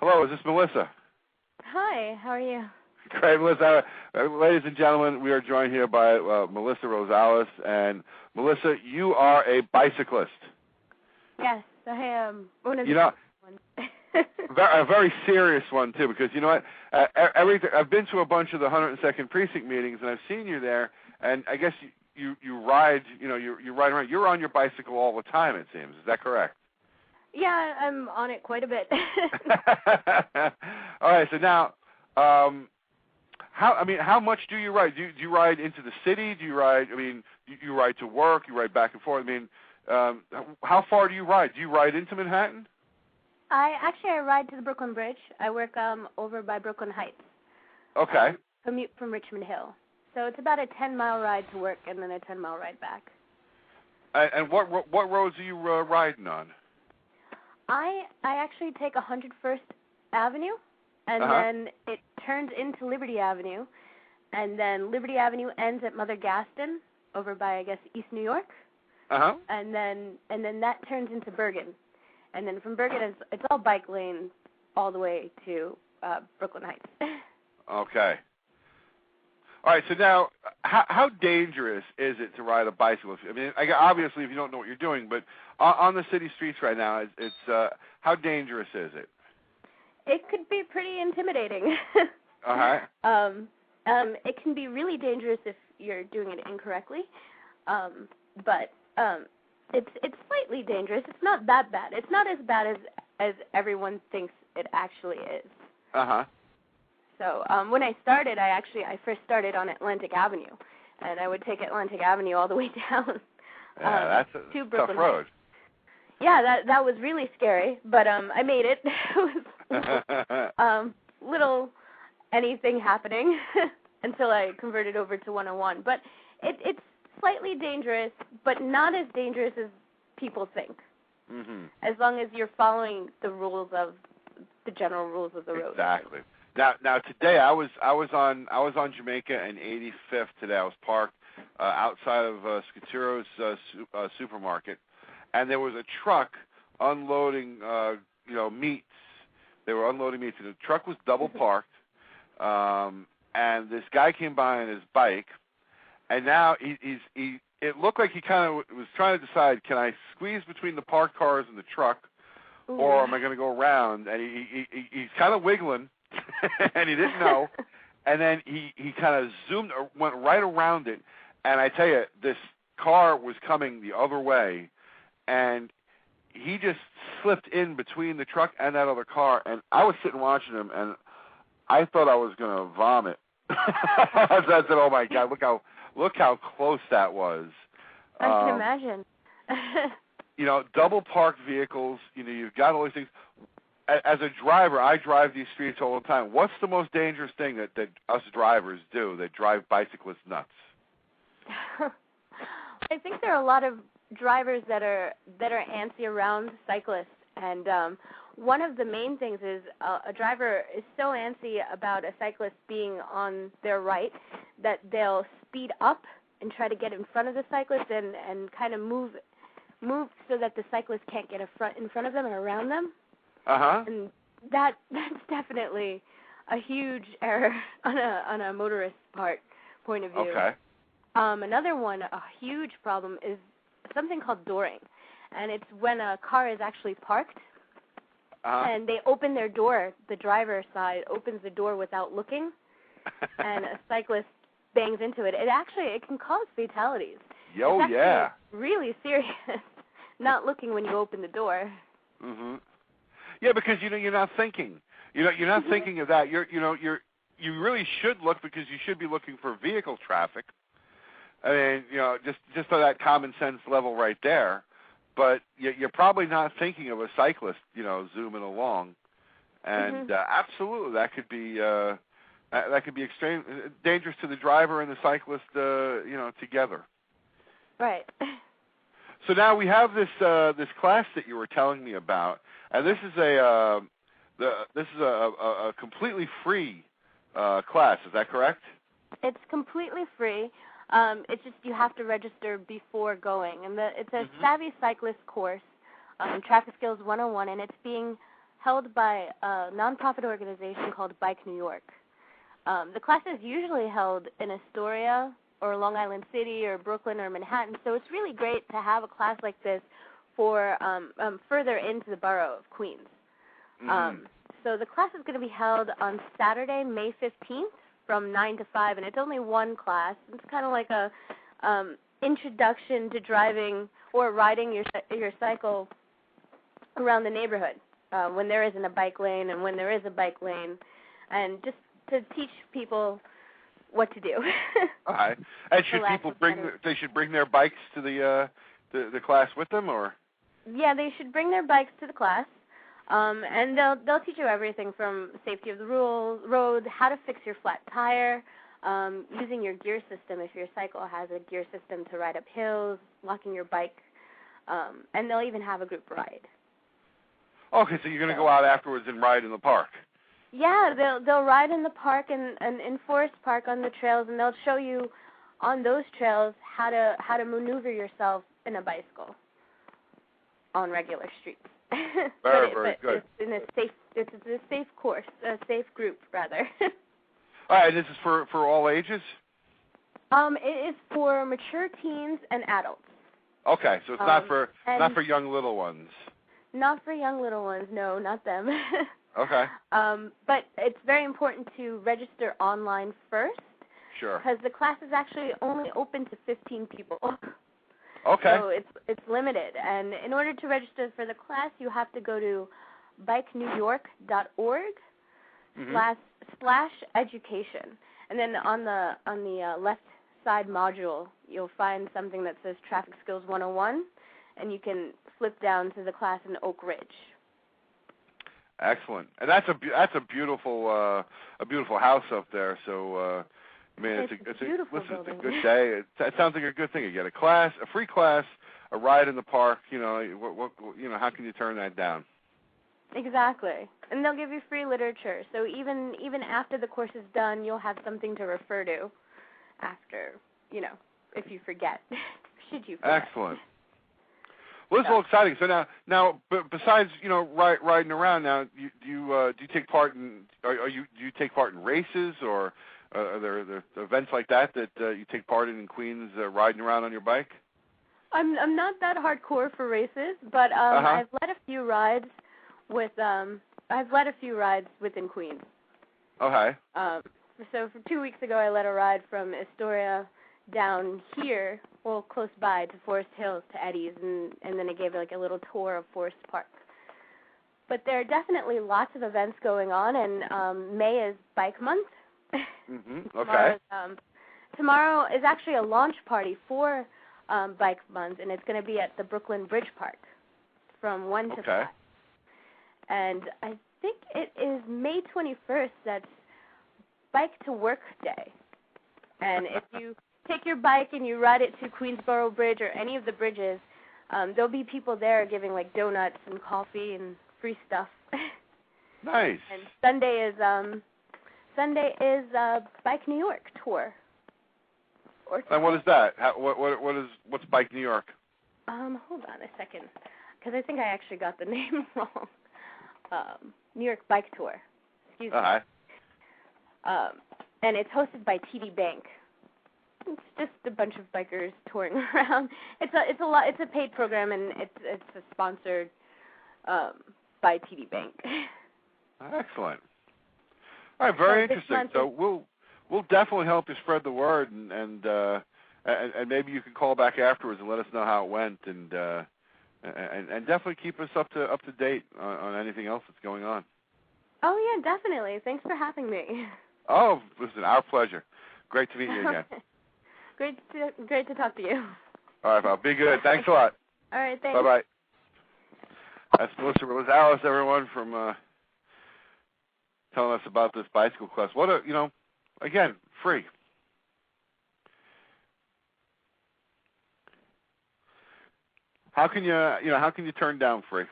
Hello, is this Melissa? Hi, how are you? Great, Melissa. Ladies and gentlemen, we are joined here by Melissa Rosales. And Melissa, you are a bicyclist. Yes, I am. One of the ones. A very serious one, too, because you know what? I've been to a bunch of the 102nd Precinct meetings, and I've seen you there, and I guess you ride, you ride around. You're on your bicycle all the time, it seems. Is that correct? Yeah, I'm on it quite a bit. All right, so now, how much do you ride? Do you ride into the city? Do you ride? You ride to work. You ride back and forth. How far do you ride? Do you ride into Manhattan? I ride to the Brooklyn Bridge. I work over by Brooklyn Heights. Okay. Commute from Richmond Hill. So it's about a 10-mile ride to work and then a 10-mile ride back. And what roads are you riding on? I actually take 101st Avenue, and then it turns into Liberty Avenue, and then Liberty Avenue ends at Mother Gaston over by, I guess, East New York. And then that turns into Bergen. And then from Bergen, it's all bike lane all the way to Brooklyn Heights. Okay. All right, so now, how dangerous is it to ride a bicycle? Obviously, if you don't know what you're doing, but on the city streets right now, it's how dangerous is it? It could be pretty intimidating. It can be really dangerous if you're doing it incorrectly, but it's slightly dangerous. It's not that bad. It's not as bad as everyone thinks it actually is. So when I started, I first started on Atlantic Avenue, and I would take Atlantic Avenue all the way down that's a to tough Brooklyn road. Heights. Yeah, that was really scary, but I made it. It was little anything happening until I converted over to 101. But it's slightly dangerous, but not as dangerous as people think. As long as you're following the general rules of the road. Exactly. Now today I was on Jamaica and 85th today. I was parked outside of Scaturo's supermarket, and there was a truck unloading meats. They were unloading meats, and the truck was double parked. And this guy came by on his bike, and now it looked like he kind of was trying to decide, can I squeeze between the parked cars and the truck, or am I going to go around? And he's kind of wiggling. And he didn't know, and then he kind of went right around it, and I tell you, this car was coming the other way, and he just slipped in between the truck and that other car, and I was sitting watching him, and I thought I was going to vomit. I said, oh my God, look how close that was. I can imagine. Double parked vehicles, you've got all these things. As a driver, I drive these streets all the time. What's the most dangerous thing that us drivers do that drive bicyclists nuts? I think there are a lot of drivers that are antsy around cyclists, and one of the main things is a driver is so antsy about a cyclist being on their right that they'll speed up and try to get in front of the cyclist and kind of move so that the cyclist can't get in front of them or around them. And that's definitely a huge error on a motorist's point of view. Okay. Another one, a huge problem, is something called dooring, and it's when a car is actually parked and they open their door. The driver's side opens the door without looking, and a cyclist bangs into it. It can cause fatalities. It's really serious. Not looking when you open the door. Yeah, because you're not thinking. You're not thinking of that. You really should look, because you should be looking for vehicle traffic. Just on that common sense level right there. But you're probably not thinking of a cyclist, zooming along. And absolutely, that could be extreme dangerous to the driver and the cyclist, together. Right. So now we have this class that you were telling me about, and this is a completely free class. Is that correct? It's completely free. It's just you have to register before going, and it's a Savvy Cyclist course, Traffic Skills 101, and it's being held by a nonprofit organization called Bike New York. The class is usually held in Astoria or Long Island City or Brooklyn or Manhattan, so it's really great to have a class like this for further into the borough of Queens. So the class is going to be held on Saturday, May 15th from 9 to 5, and it's only one class. It's kind of like a introduction to driving or riding your cycle around the neighborhood when there isn't a bike lane and when there is a bike lane, and just to teach people what to do. All right. And should people they should bring their bikes to the class with them, or? Yeah, they should bring their bikes to the class, and they'll teach you everything from safety of the road, how to fix your flat tire, using your gear system if your cycle has a gear system to ride up hills, locking your bike, and they'll even have a group ride. Okay, so you're going to go out afterwards and ride in the park. Yeah, they'll ride in the park and in Forest Park on the trails, and they'll show you on those trails how to maneuver yourself in a bicycle on regular streets. Very good. It's a safe course, a safe group rather. All right, this is for all ages? It is for mature teens and adults. Okay, so it's not for young little ones. Not for young little ones, no, not them. Okay. But it's very important to register online first. Sure. Because the class is actually only open to 15 people. Okay. So it's limited. And in order to register for the class, you have to go to bikenewyork.org /education. And then on the left side module, you'll find something that says Traffic Skills 101, and you can flip down to the class in Oak Ridge. Excellent. And that's a beautiful house up there. So I mean, it's a beautiful listen, building. It's a good day. It sounds like a good thing. You get a free class, a ride in the park. You know, how can you turn that down? Exactly. And they'll give you free literature. So even after the course is done, you'll have something to refer to after, if you forget. Should you forget. Excellent. Well, this is all exciting. So now, besides riding around, now do you take part in? Do you take part in races, or are there events like that you take part in Queens, riding around on your bike? I'm not that hardcore for races, but I've led a few rides within Queens. Okay. So 2 weeks ago, I led a ride from Astoria down here, close by to Forest Hills to Eddie's, and then I gave a little tour of Forest Park. But there are definitely lots of events going on, and May is Bike Month. Okay. Tomorrow is actually a launch party for Bike Month, and it's going to be at the Brooklyn Bridge Park from 1 to 5. And I think it is May 21st that's Bike to Work Day. And if you take your bike and you ride it to Queensboro Bridge or any of the bridges, there'll be people there giving donuts and coffee and free stuff. Nice. And Sunday is Bike New York tour. And what is that? What's Bike New York? Hold on a second, because I think I actually got the name wrong. New York Bike Tour. Excuse me. And it's hosted by TD Bank. It's just a bunch of bikers touring around. It's a paid program, and it's sponsored by TD Bank. Excellent. All right, very interesting. So we'll definitely help you spread the word, and maybe you can call back afterwards and let us know how it went, and definitely keep us up to date on anything else that's going on. Oh yeah, definitely. Thanks for having me. Oh, listen, our pleasure. Great to meet you again. Great to talk to you. All right, pal. Be good. Thanks a lot. All right, thanks. Bye-bye. That's Melissa Rosales, everyone, from telling us about this bicycle class. Again, free. How can you turn down free?